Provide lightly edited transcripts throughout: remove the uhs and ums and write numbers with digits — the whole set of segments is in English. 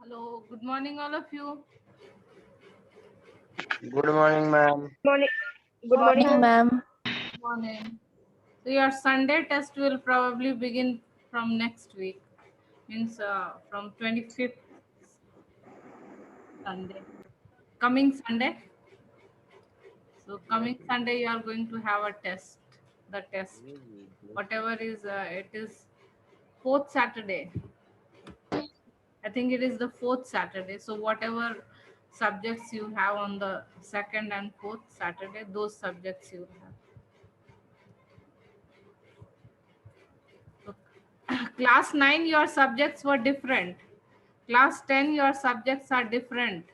Hello, good morning, all of you. Good morning, ma'am. Morning. Good morning, Morning, ma'am. ma'am. Good morning. So your Sunday test will probably begin from next week, means from 25th Sunday, coming Sunday. So coming Sunday, you are going to have a test. The test, whatever is it is fourth Saturday. I think it is the fourth Saturday. So whatever subjects you have on the second and fourth Saturday, those subjects you have. Class 9 your subjects were different. Class 10 your subjects are different,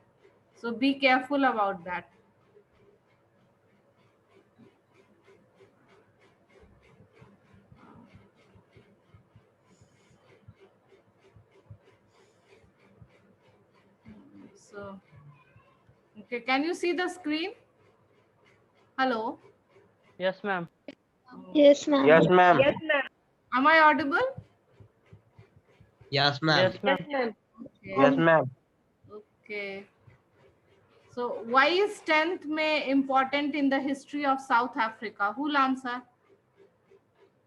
so be careful about that. So okay, can you see the screen? Hello. Yes, ma'am. Yes, ma'am. Yes, ma'am. Yes, ma'am. Am I audible? Yes, ma'am. Yes, Yes, ma'am. ma'am. Yes, ma'am. Okay, so why is 10th May important in the history of South Africa? Who'll answer?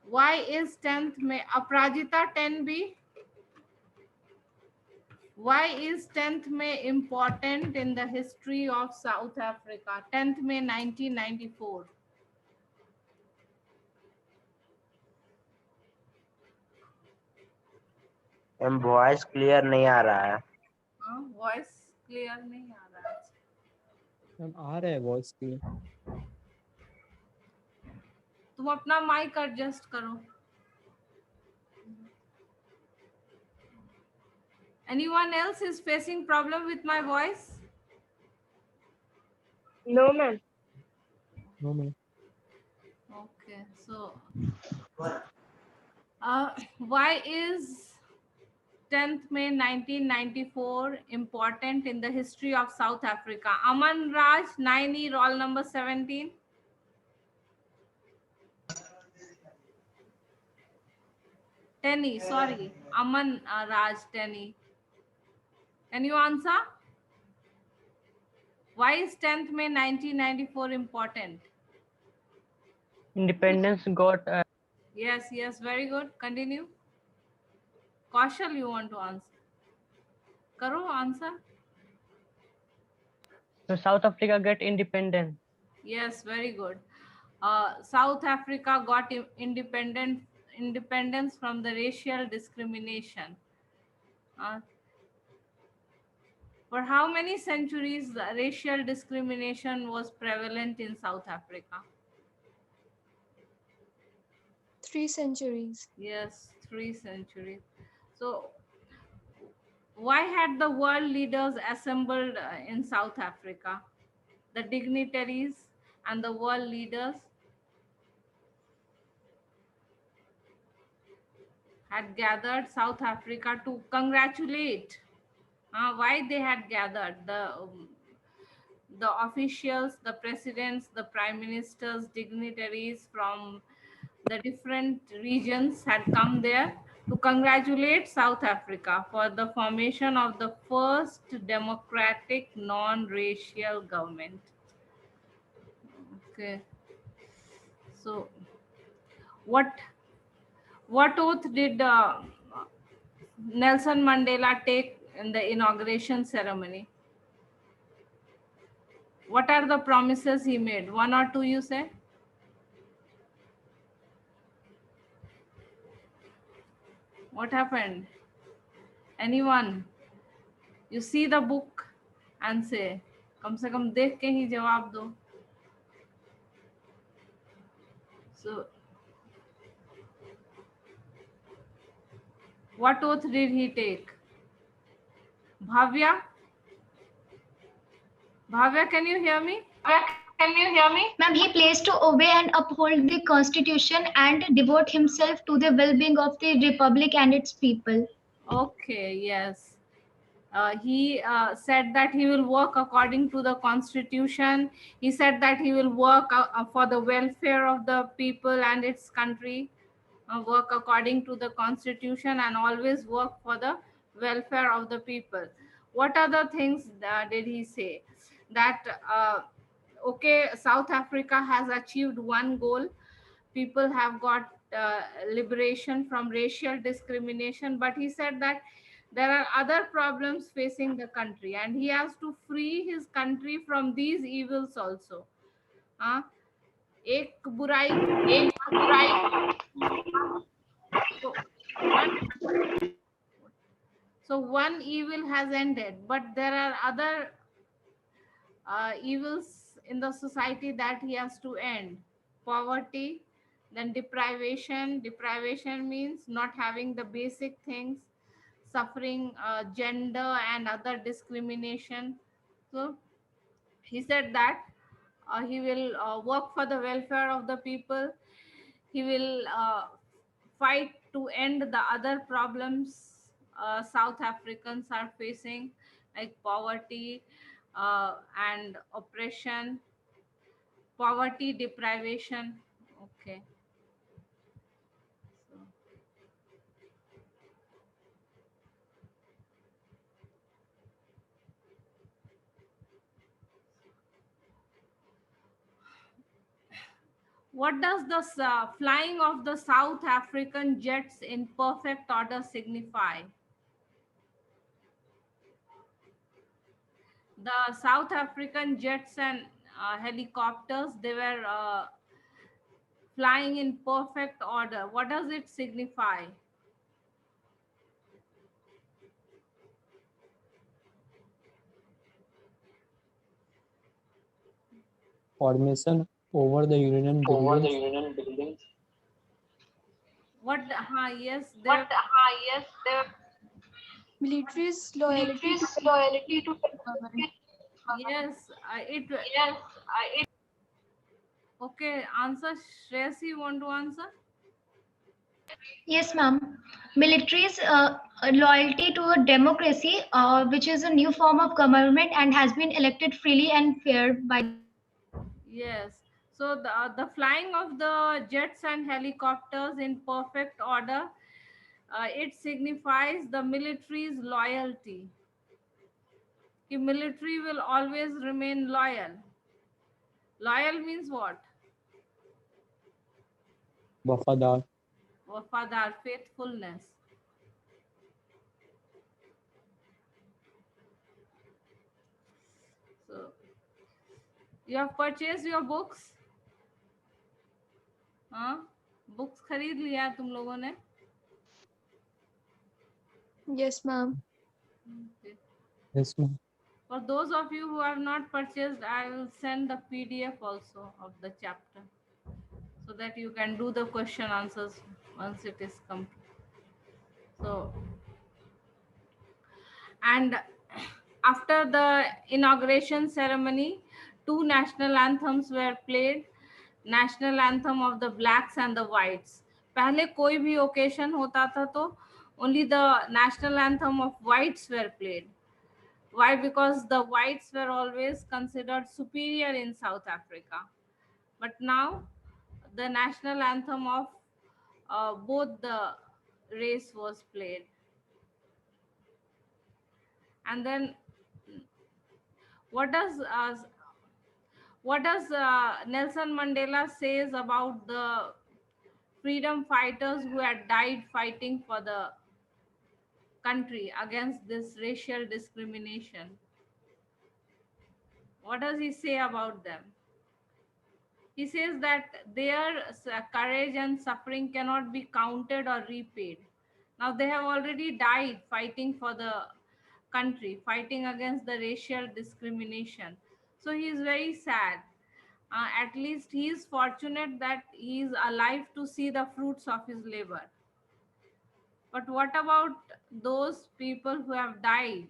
Why is 10th May? Aprajita 10B. Why is 10th May important in the history of South Africa? 10th May 1994. Ma'am voice clear नहीं आ रहा है. Voice clear नहीं आ रहा है. Ma'am आ रहा है voice की. तुम अपना माइक एडजस्ट करो. Anyone else is facing problem with my voice? No, ma'am. No ma'am. Okay, so why is 10th May 1994 important in the history of South Africa? Aman Raj, 9E, roll number 17. Tenny, sorry, Aman Raj, Tenny. Can you answer? Why is 10th May 1994 important? Independence got Yes, very good. Continue. Kaushal, you want to answer? Karo, answer. so South Africa get independent. Yes, very good. South Africa got independence from the racial discrimination. Uh, for how many centuries the racial discrimination was prevalent in South Africa? 3 centuries. Yes, 3 centuries. So why had the world leaders assembled in South Africa? The dignitaries and the world leaders had gathered South Africa to congratulate. Why they had gathered the officials, the presidents, the prime ministers, dignitaries from the different regions had come there to congratulate South Africa for the formation of the first democratic non-racial government. Okay, so what oath did Nelson Mandela take in the inauguration ceremony? What are the promises he made? One or two, you say? What happened? Anyone? You see the book and say, कम से कम देख के ही जवाब दो. So, what oath did he take? Bhavya? Bhavya, can you hear me? Ma'am, he pledged to obey and uphold the Constitution and devote himself to the well-being of the Republic and its people. Okay, yes. He said that he will work according to the constitution. He said that he will work for the welfare of the people and its country, work according to the constitution and always work for the welfare of the people. What other things did he say? That okay, South Africa has achieved one goal. People have got liberation from racial discrimination, but he said that there are other problems facing the country, and he has to free his country from these evils also. हाँ, एक बुराई so one evil has ended, but there are other evils in the society that he has to end. Poverty, then deprivation. Deprivation means not having the basic things, suffering gender and other discrimination. So he said that he will work for the welfare of the people. He will fight to end the other problems South Africans are facing, like poverty and oppression, poverty, deprivation. Okay. So, what does the flying of the South African jets in perfect order signify? The South African jets and helicopters, they were flying in perfect order. What does it signify? Formation over the Union buildings. What? Yes, there. Military's loyalty to government. Yes, okay, answer. Shreyas, you want to answer? Yes, ma'am. Military's loyalty to a democracy, which is a new form of government and has been elected freely and fair by. Yes. So the flying of the jets and helicopters in perfect order, it signifies the military's loyalty. The military will always remain loyal. Loyal means what? Wafadar. Wafadar, faithfulness. So, you have purchased your books? हाँ, books खरीद लिया तुम लोगों ने? Yes, ma'am. Okay. Yes, ma'am. For those of you who have not purchased, I will send the PDF also of the chapter, so that you can do the question answers once it is complete. So, and after the inauguration ceremony, two national anthems were played. National anthem of the blacks and the whites. पहले कोई भी occasion होता था तो only the national anthem of whites were played. Why? Because the whites were always considered superior in South Africa. But now the national anthem of both the race was played. And then what does Nelson Mandela says about the freedom fighters who had died fighting for the country against this racial discrimination? What does he say about them? He says that their courage and suffering cannot be counted or repaid. Now they have already died fighting for the country, fighting against the racial discrimination. So he is very sad. At least he is fortunate that he is alive to see the fruits of his labor. But what about those people who have died?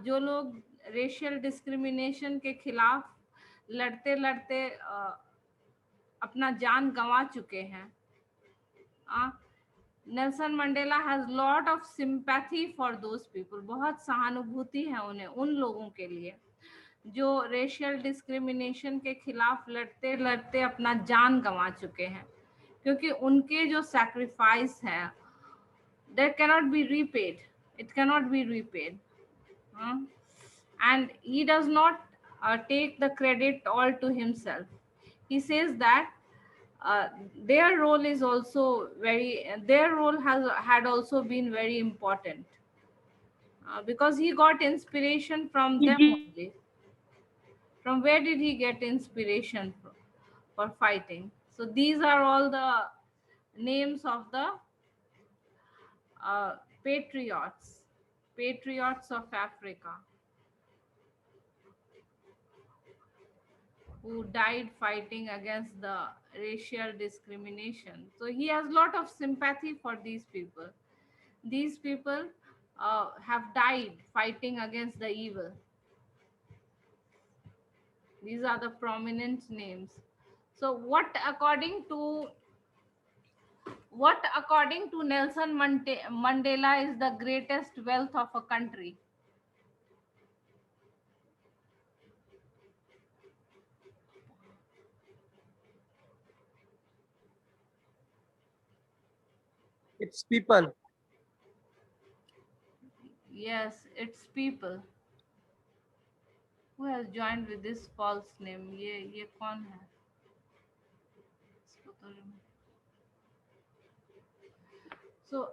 जो लोग racial discrimination के खिलाफ लड़ते लड़ते अपना जान गंवा चुके हैं. Nelson Mandela has lot of sympathy for those people. बहुत सहानुभूति है उन्हें, उन लोगों के लिए जो रेशियल डिस्क्रिमिनेशन के खिलाफ लड़ते लड़ते अपना जान गंवा चुके हैं, क्योंकि उनके जो सैक्रिफाइस है, that cannot be repaid. It cannot be repaid. uh, and he does not take the credit all to himself. He says that uh, their role is also very their role has had also been very important, because he got inspiration from them only. From where did he get inspiration for fighting? So these are all the names of the uh, patriots, patriots of Africa, who died fighting against the racial discrimination. So he has a lot of sympathy for these people. These people have died fighting against the evil. These are the prominent names. So what according to Nelson Mandela is the greatest wealth of a country? It's people. Yes, it's people. Who has joined with this false name? ये कौन है? इसको तो so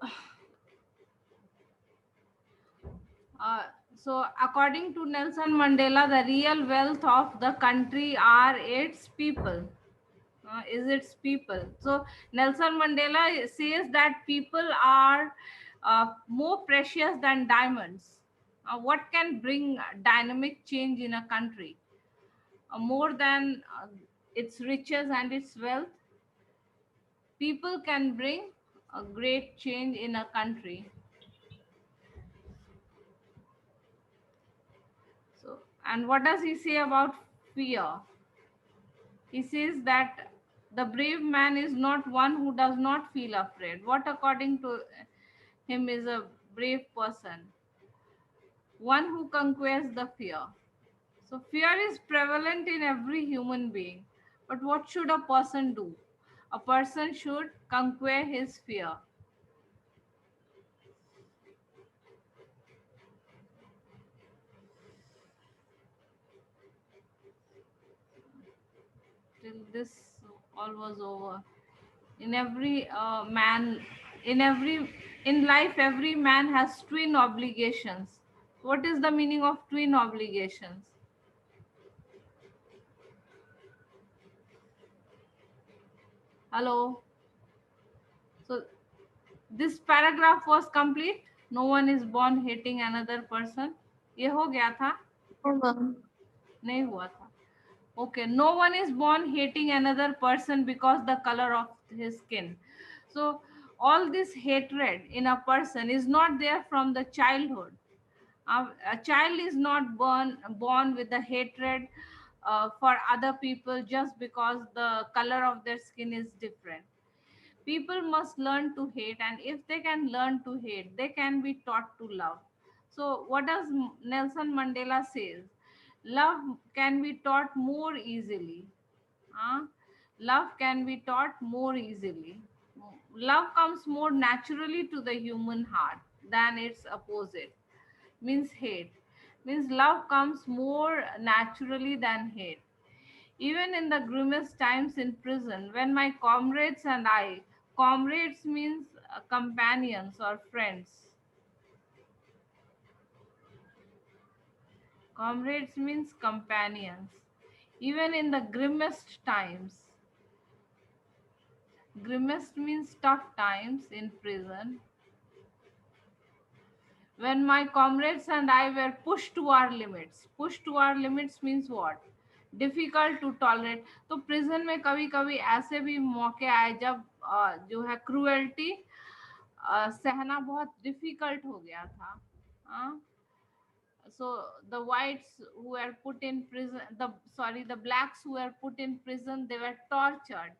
uh, so according to Nelson Mandela, the real wealth of the country are its people. Is its people. So Nelson Mandela says that people are more precious than diamonds. What can bring dynamic change in a country? More than its riches and its wealth, people can bring a great change in a country. So, and what does he say about fear? He says that the brave man is not one who does not feel afraid. What, according to him, is a brave person? One who conquers the fear. So, fear is prevalent in every human being. But what should a person do? A person should conquer his fear. Till this all was over. In every man, in every in life, every man has twin obligations. What is the meaning of twin obligations? Hello. So this paragraph was complete. No one is born hating another person. ये हो गया था? No, ma'am. नहीं हुआ था. Okay, no one is born hating another person because the color of his skin. So all this hatred in a person is not there from the childhood. A child is not born with the hatred for other people just because the color of their skin is different. People must learn to hate, and if they can learn to hate, they can be taught to love. So what does Nelson Mandela says? Love can be taught more easily. Huh? Love can be taught more easily. Love comes more naturally to the human heart than its opposite. Means hate. Means love comes more naturally than hate. Even in the grimmest times in prison, when my comrades and I, comrades means companions or friends. Comrades means companions. Even in the grimmest means tough times in prison, when my comrades and I were pushed to our limits. Pushed to our limits means what? Difficult to tolerate. तो prison में कभी कभी ऐसे भी मौके आए जब जो है क्रूएल्टी सहना बहुत डिफिकल्ट हो गया था. So the whites who were put in prison, the blacks who were put in prison, they were tortured,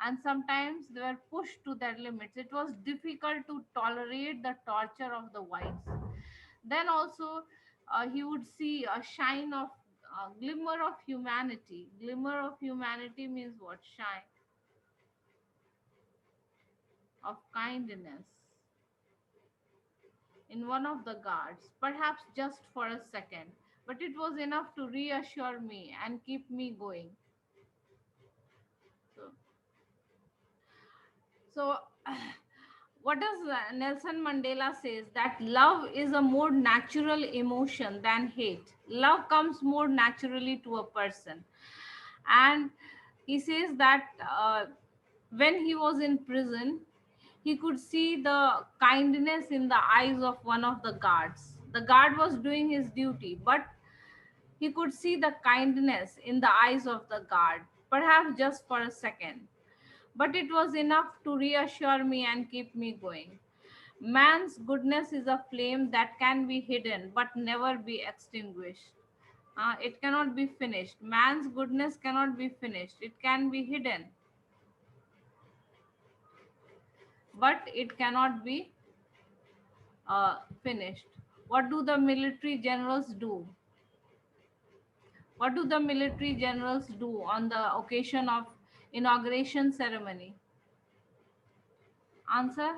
and sometimes they were pushed to their limits. It was difficult to tolerate the torture of the whites. Then also he would see a shine of glimmer of humanity. Glimmer of humanity means what? Shine of kindness. in one of the guards, perhaps just for a second, but it was enough to reassure me and keep me going. So, so what does Nelson Mandela says that love is a more natural emotion than hate. Love comes more naturally to a person. And he says that when he was in prison, he could see the kindness in the eyes of one of the guards. The guard was doing his duty, but he could see the kindness in the eyes of the guard, perhaps just for a second. But it was enough to reassure me and keep me going. Man's goodness is a flame that can be hidden but never be extinguished. It cannot be finished. Man's goodness cannot be finished. It can be hidden, but it cannot be finished. What do the military generals do? What do the military generals do on the occasion of inauguration ceremony? Answer?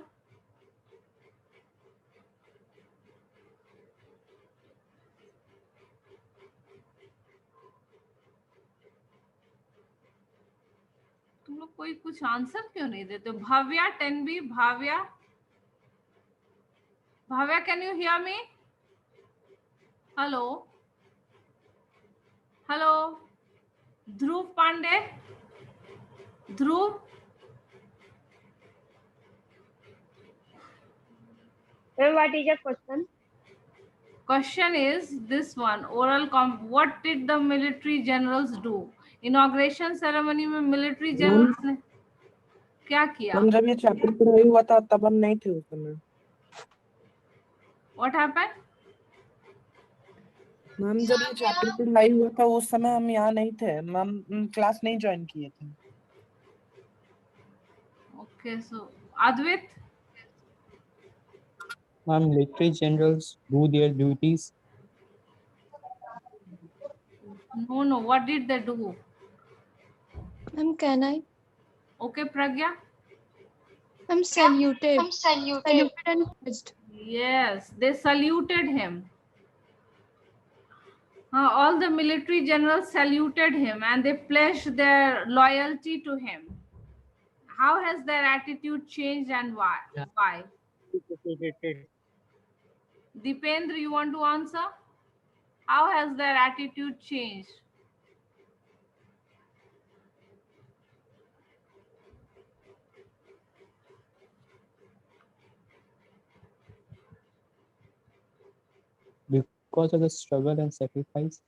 तुम लोग कोई कुछ answer क्यों नहीं देते हो? Bhavya, 10B, Bhavya, Bhavya, can you hear me? Hello, hello, Dhruv Pandey, Dhruv. Ma'am, what is your question? Question is this one, what did the military generals do? Inauguration ceremony में military generals ने क्या किया? मैम जब ये चैप्टर पढ़ाई हुआ था तब हम नहीं थे उस समय। What happened? मैम जब ये चैप्टर पढ़ाई हुआ था उस समय हम यहाँ नहीं थे, मैम क्लास नहीं ज्वाइन किए थे। Okay, so Advait, Military generals do their duties. no, what did they do? Ma'am, can I? Okay, Pragya. Saluted and pledged. Yes, they saluted him. All the military generals saluted him and they pledged their loyalty to him. How has their attitude changed and why? Yeah. Why? Dipendra, you want to answer? How has their attitude changed? Because of the struggle and sacrifice.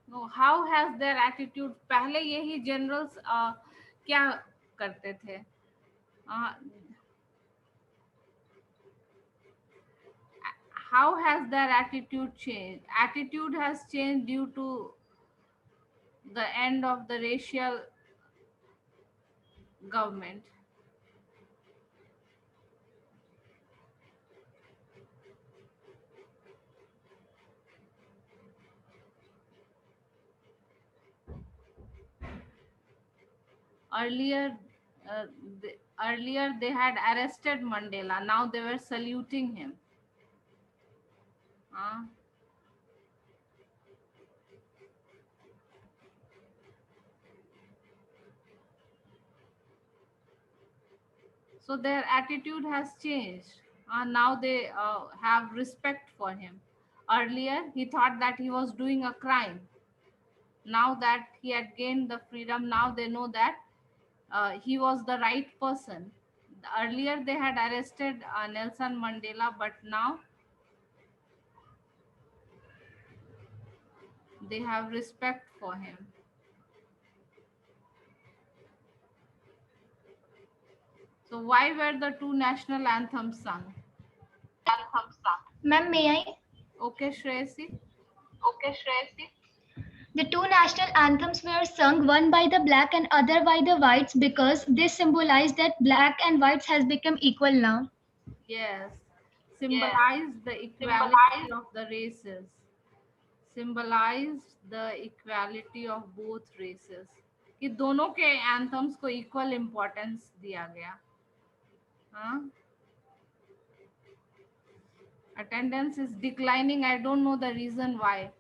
No, how has their attitude? पहले यही generals क्या करते थे? How has their attitude changed? Attitude has changed due to the end of the racial government. Earlier they had arrested Mandela. Now they were saluting him. So their attitude has changed. Now they have respect for him. Earlier he thought that he was doing a crime. Now that he had gained the freedom, now they know that he was the right person. Earlier they had arrested Nelson Mandela, but now they have respect for him. So why were the two national anthems sung? Ma'am, may I? Okay, Shreyasi. The two national anthems were sung, one by the black and other by the whites, because they symbolize that black and whites has become equal now. Yes, symbolized the equality of the races. Symbolized the equality of both races. कि दोनों के anthems को equal importance दिया गया. Attendance is declining. I don't know the reason why.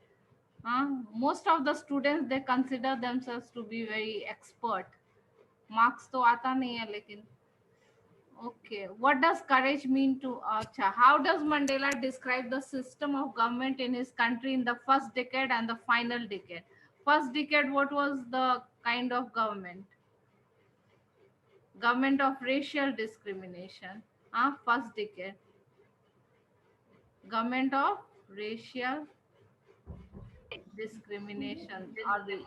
Most of the students, they consider themselves to be very expert. Marks तो आता नहीं है लेकिन. Okay, what does courage mean to Acha? How does Mandela describe the system of government in his country in the first decade and the final decade? First decade, what was the kind of government? Government of racial discrimination. First decade. Government of racial discrimination. Or the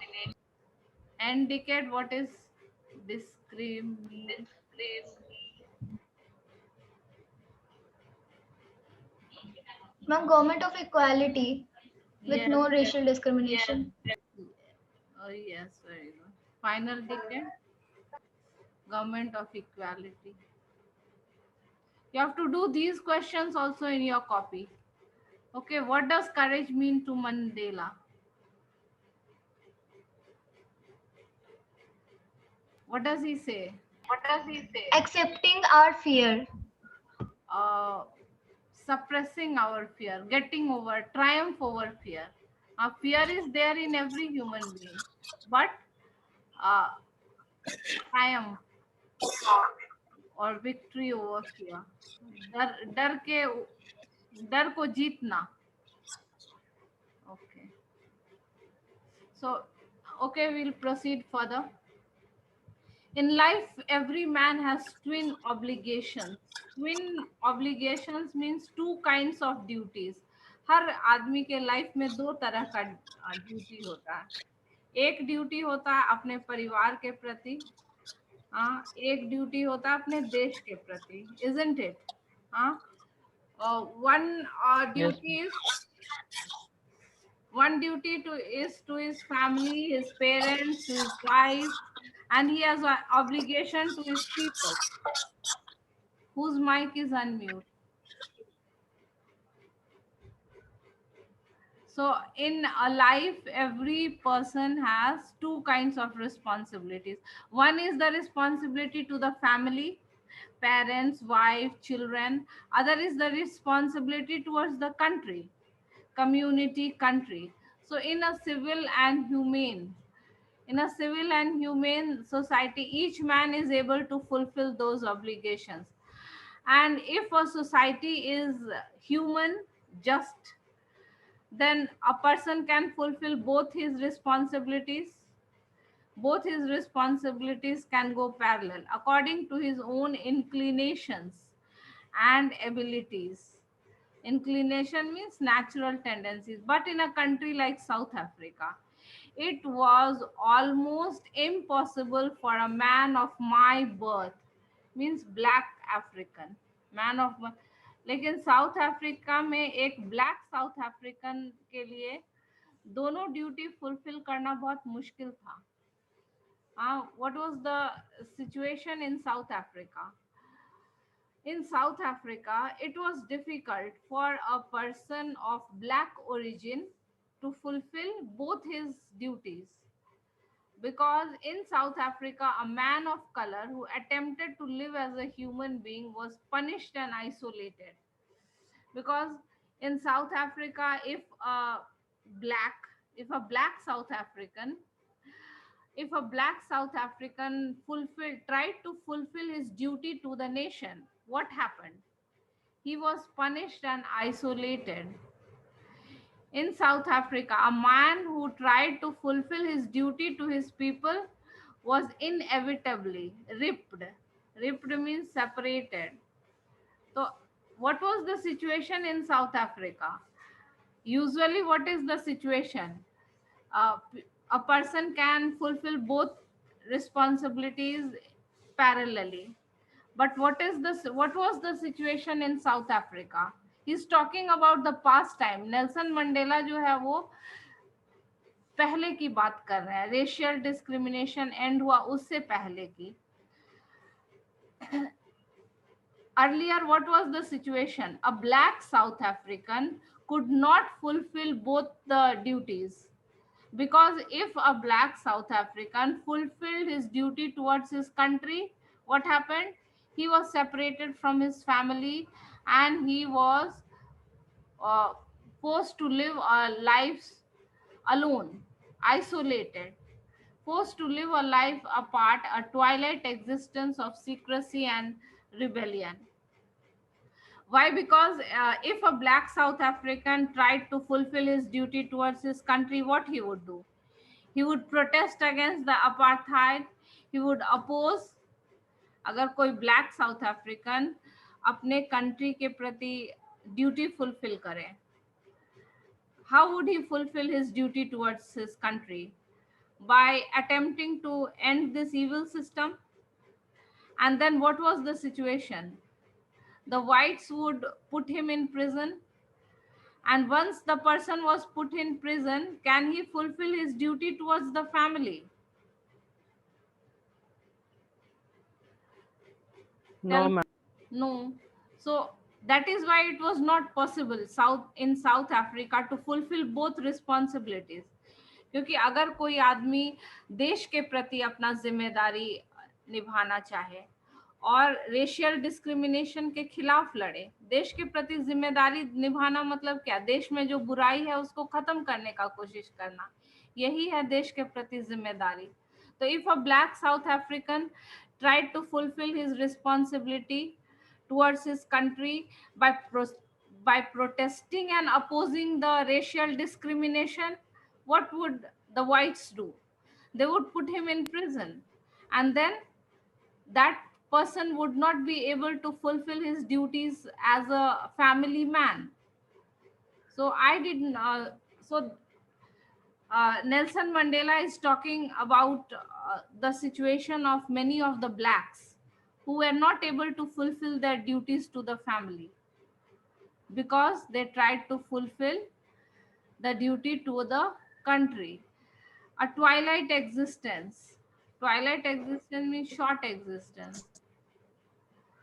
end decade, what is discrimination? Ma'am, government of equality with Yes. no racial discrimination. Oh, yes, very good. Final decade, government of equality. You have to do these questions also in your copy. Okay, what does courage mean to Mandela? What does he say? Accepting our fear. Suppressing our fear, getting over, triumph over fear. Fear is there in every human being, but triumph or victory over fear. डर को जीतना. Okay. So, okay, we'll proceed further. In life, every man has twin obligations. Twin obligations means two kinds of duties. हर आदमी के life में दो तरह का duty होता है. एक ड्यूटी होता है अपने परिवार के प्रति, एक ड्यूटी होता है अपने देश के प्रति. Isn't it? One duty is to his family, his parents, to his wife, and he has an obligation to his people. Whose mic is unmute? So in a life, every person has two kinds of responsibilities. One is the responsibility to the family, parents, wife, children. Other is the responsibility towards the country, community, country. So in a civil and humane society, each man is able to fulfill those obligations. And if a society is human, just, then a person can fulfill both his responsibilities. Both his responsibilities can go parallel according to his own inclinations and abilities. Inclination means natural tendencies. But in a country like South Africa, it was almost impossible for a man of my birth, means black African, man of my, लेकिन south Africa में एक black south African के लिए दोनों duty fulfil करना बहुत मुश्किल था. What was the situation in South Africa? In South Africa, it was difficult for a person of black origin to fulfill both his duties, because in South Africa, a man of color who attempted to live as a human being was punished and isolated. Because in South Africa, if a black South African tried to fulfill his duty to the nation, what happened? He was punished and isolated. In South Africa, a man who tried to fulfill his duty to his people was inevitably ripped. Ripped means separated. So what was the situation in South Africa? Usually, what is the situation? A person can fulfill both responsibilities parallelly. But what was the situation in South Africa? He's talking about the past time. Nelson Mandela जो है वो पहले की बात कर रहे हैं. Racial discrimination and हुआ उससे पहले की. Earlier, what was the situation? A black South African could not fulfill both the duties, because if a black South African fulfilled his duty towards his country, what happened? He was separated from his family and he was uh, forced to live lives alone, isolated, forced to live a life apart, a twilight existence of secrecy and rebellion. Why? Because if a black South African tried to fulfill his duty towards his country, what he would do? He would protest against the apartheid. He would oppose. अगर कोई black south African अपने country के प्रति duty fulfil करे, how would he fulfill his duty towards his country? By attempting to end this evil system. And then what was the situation? The whites would put him in prison, and once the person was put in prison, can he fulfill his duty towards the family? No, ma'am. No. So that is why it was not possible in South Africa to fulfill both responsibilities. क्योंकि अगर कोई आदमी देश के प्रति अपना जिम्मेदारी निभाना चाहे और रेशियल डिस्क्रिमिनेशन के खिलाफ लड़े, देश के प्रति जिम्मेदारी निभाना मतलब क्या? देश में जो बुराई है उसको खत्म करने का कोशिश करना, यही है देश के प्रति जिम्मेदारी. तो if a black south African tried to fulfill his responsibility towards his country by protesting and opposing the racial discrimination, what would the whites do? They would put him in prison, and then that person would not be able to fulfill his duties as a family man. So Nelson Mandela is talking about the situation of many of the blacks who were not able to fulfill their duties to the family because they tried to fulfill the duty to the country. A twilight existence. Twilight existence means short existence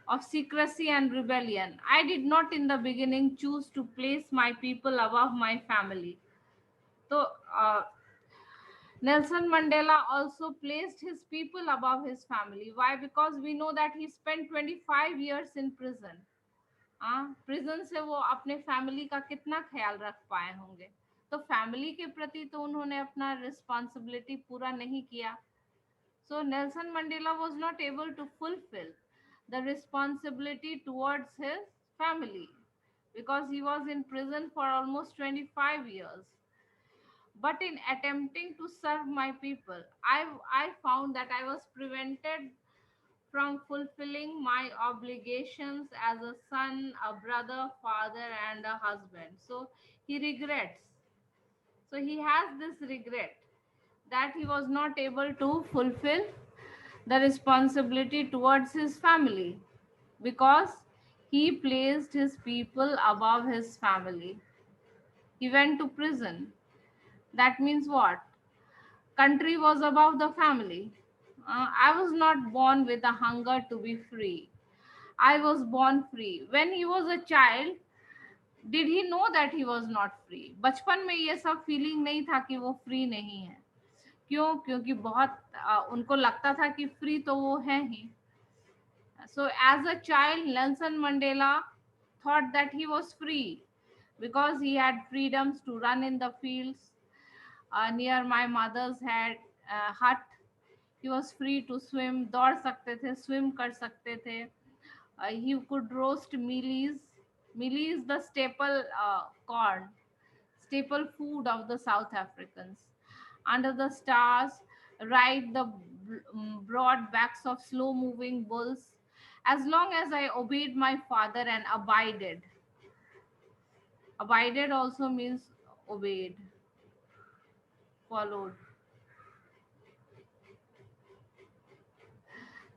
of secrecy and rebellion. I did not in the beginning choose to place my people above my family. So Nelson Mandela also placed his people above his family. Why? Because we know that he spent 25 years in prison. Prison से वो अपने family का कितना ख्याल रख पाए होंगे? तो फैमिली के प्रति तो उन्होंने अपना रिस्पॉन्सिबिलिटी पूरा नहीं किया. So Nelson Mandela was not able to fulfill the responsibility towards his family because he was in prison for almost 25 years. But in attempting to serve my people, I found that I was prevented from fulfilling my obligations as a son, a brother, father, and a husband. So he regrets. So he has this regret that he was not able to fulfill the responsibility towards his family because he placed his people above his family. He went to prison. That means what? Country was above the family. I was not born with a hunger to be free. I was born free. When he was a child, did he know that he was not free? बचपन में ये सब feeling नहीं था कि वो free नहीं है. क्यों? क्योंकि बहुत उनको लगता था कि फ्री तो वो है ही. So as a child, Nelson Mandela thought that he was free because he had freedoms to run in the fields near my mother's hut. He was free to swim, दौड़ सकते थे, swim कर सकते थे. He could roast mealies. Mealie is the staple corn, staple food of the South Africans. Under the stars, ride the broad backs of slow-moving bulls. As long as I obeyed my father and abided. Abided also means obeyed, followed.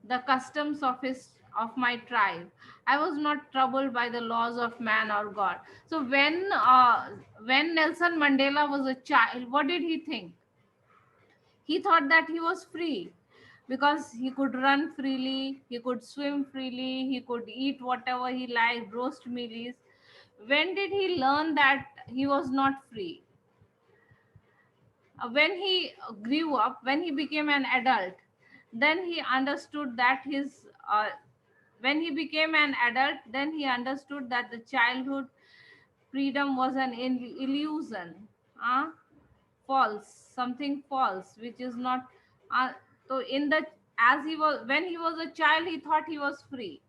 The customs of my tribe. I was not troubled by the laws of man or God. So when Nelson Mandela was a child, what did he think? He thought that he was free because he could run freely, he could swim freely, he could eat whatever he liked, roast mealies. When did he learn that he was not free? When he grew up, when he became an adult, then he understood that when he became an adult, then he understood that the childhood freedom was an illusion, false, something false, which is not. So in the as he was when he was a child, he thought he was free,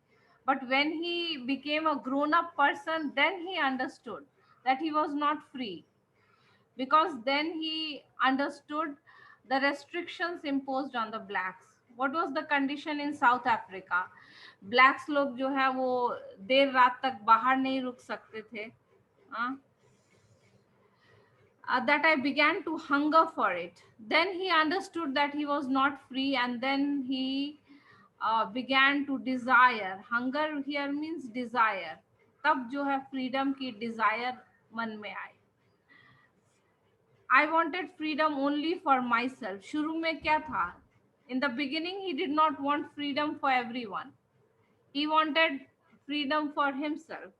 but when he became a grown-up person, then he understood that he was not free, because then he understood the restrictions imposed on the blacks. What was the condition in South Africa? Blacks लोग जो है वो देर रात तक बाहर नहीं रुक सकते थे. That I began to hunger for it. Then he understood that he was not free, and then he began to desire. Hunger here means desire. तब जो है freedom की desire मन में आई. I wanted freedom only for myself. शुरू में क्या था? In the beginning, he did not want freedom for everyone. He wanted freedom for himself.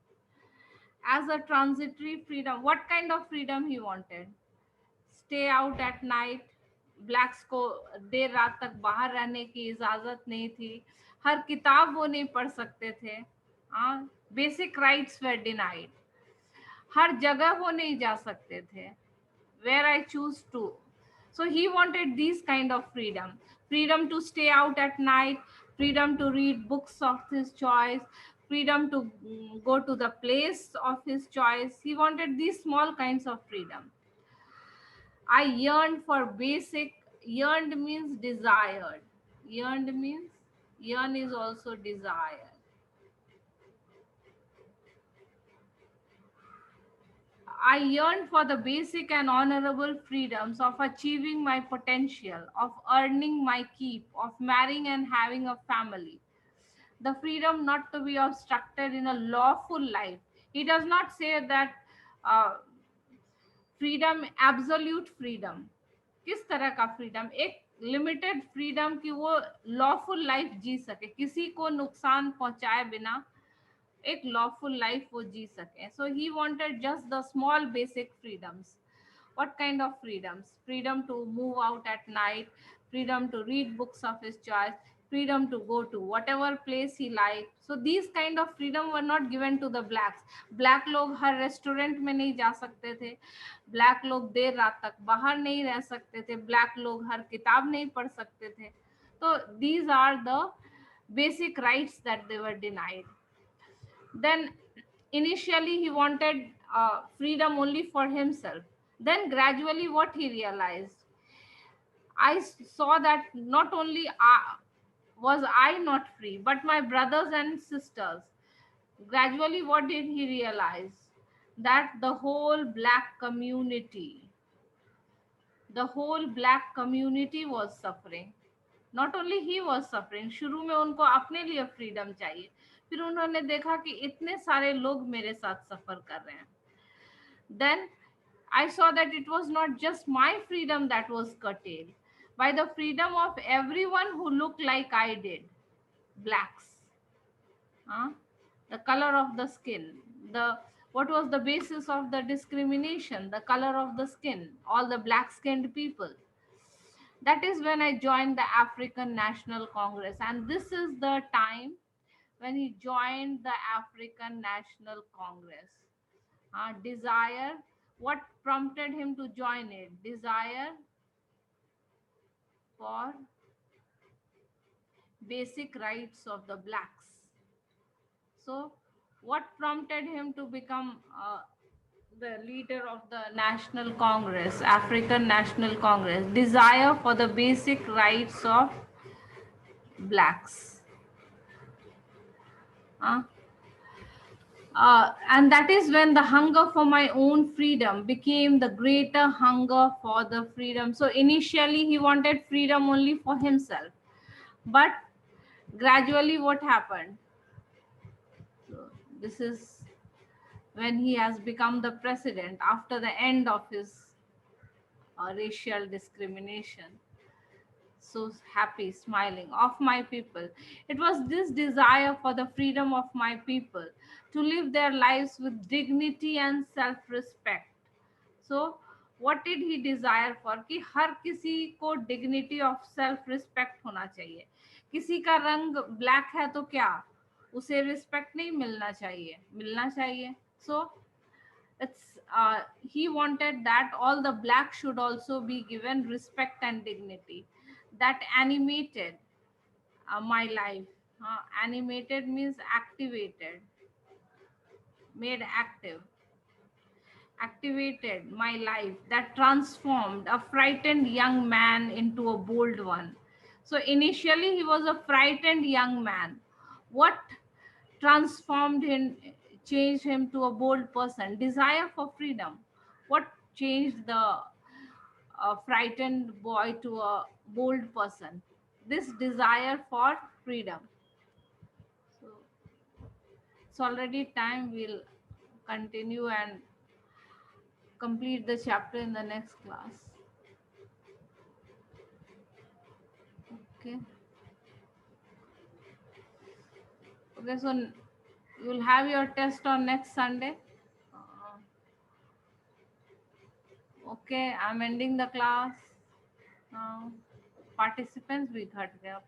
As a transitory freedom. What kind of freedom he wanted? Stay out at night. Blacks को देर रात तक बाहर रहने की इजाजत नहीं थी. हर किताब वो नहीं पढ़ सकते थे. Basic rights were denied. हर जगह वो नहीं जा सकते थे. Where I choose to. So he wanted these kind of freedom. Freedom to stay out at night, freedom to read books of his choice, freedom to go to the place of his choice. He wanted these small kinds of freedom. I yearned for basic, yearned means desired. Yearned means, yearn is also desire. I yearned for the basic and honorable freedoms of achieving my potential, of earning my keep, of marrying and having a family. The freedom not to be obstructed in a lawful life. He does not say that freedom, absolute freedom. किस तरह का freedom? एक limited freedom कि वो lawful life जी सके, किसी को नुकसान पहुंचाए बिना एक lawful life वो जी सके. So he wanted just the small basic freedoms. What kind of freedoms? Freedom to move out at night, freedom to read books of his choice, freedom to go to whatever place he liked. So these kind of freedom were not given to the blacks. Black लोग हर restaurant में नहीं जा सकते थे. Black लोग देर रात तक बाहर नहीं रह सकते थे. Black लोग हर किताब नहीं पढ़ सकते थे. So these are the basic rights that they were denied. Then initially he wanted freedom only for himself. Then gradually what he realized, I saw that not only was I not free, but my brothers and sisters. Gradually what did he realize? That the whole black community was suffering. Not only he was suffering. शुरू में उनको अपने लिए freedom चाहिए. फिर उन्होंने देखा कि इतने सारे लोग मेरे साथ सफर कर रहे हैं. Then I saw that it was not just my freedom that was curtailed, by the freedom of everyone who looked like I did. Blacks. The color of the skin. What was the basis of the discrimination? The color of the skin. All the black-skinned people. That is when I joined the African National Congress. And this is the time when he joined the African National Congress. Desire. What prompted him to join it? Desire for basic rights of the blacks. So what prompted him to become the leader of the National Congress, African National Congress? Desire for the basic rights of blacks. And that is when the hunger for my own freedom became the greater hunger for the freedom. So initially he wanted freedom only for himself, but gradually what happened? So this is when he has become the president after the end of his racial discrimination. So happy, smiling, of my people. It was this desire for the freedom of my people to live their lives with dignity and self-respect. So what did he desire for? कि हर किसी को dignity of self-respect होना चाहिए. किसी का रंग black है तो क्या उसे respect नहीं मिलना चाहिए? मिलना चाहिए. So he wanted that all the black should also be given respect and dignity. That animated my life. Animated means activated, made active, activated my life, that transformed a frightened young man into a bold one. So initially he was a frightened young man. What transformed him, changed him to a bold person? Desire for freedom. What changed the frightened boy to a bold person? This desire for freedom. So it's already time. We'll continue and complete the chapter in the next class. Okay. Okay, so you'll have your test on next Sunday. Okay, I'm ending the class now. Participants, we cut up.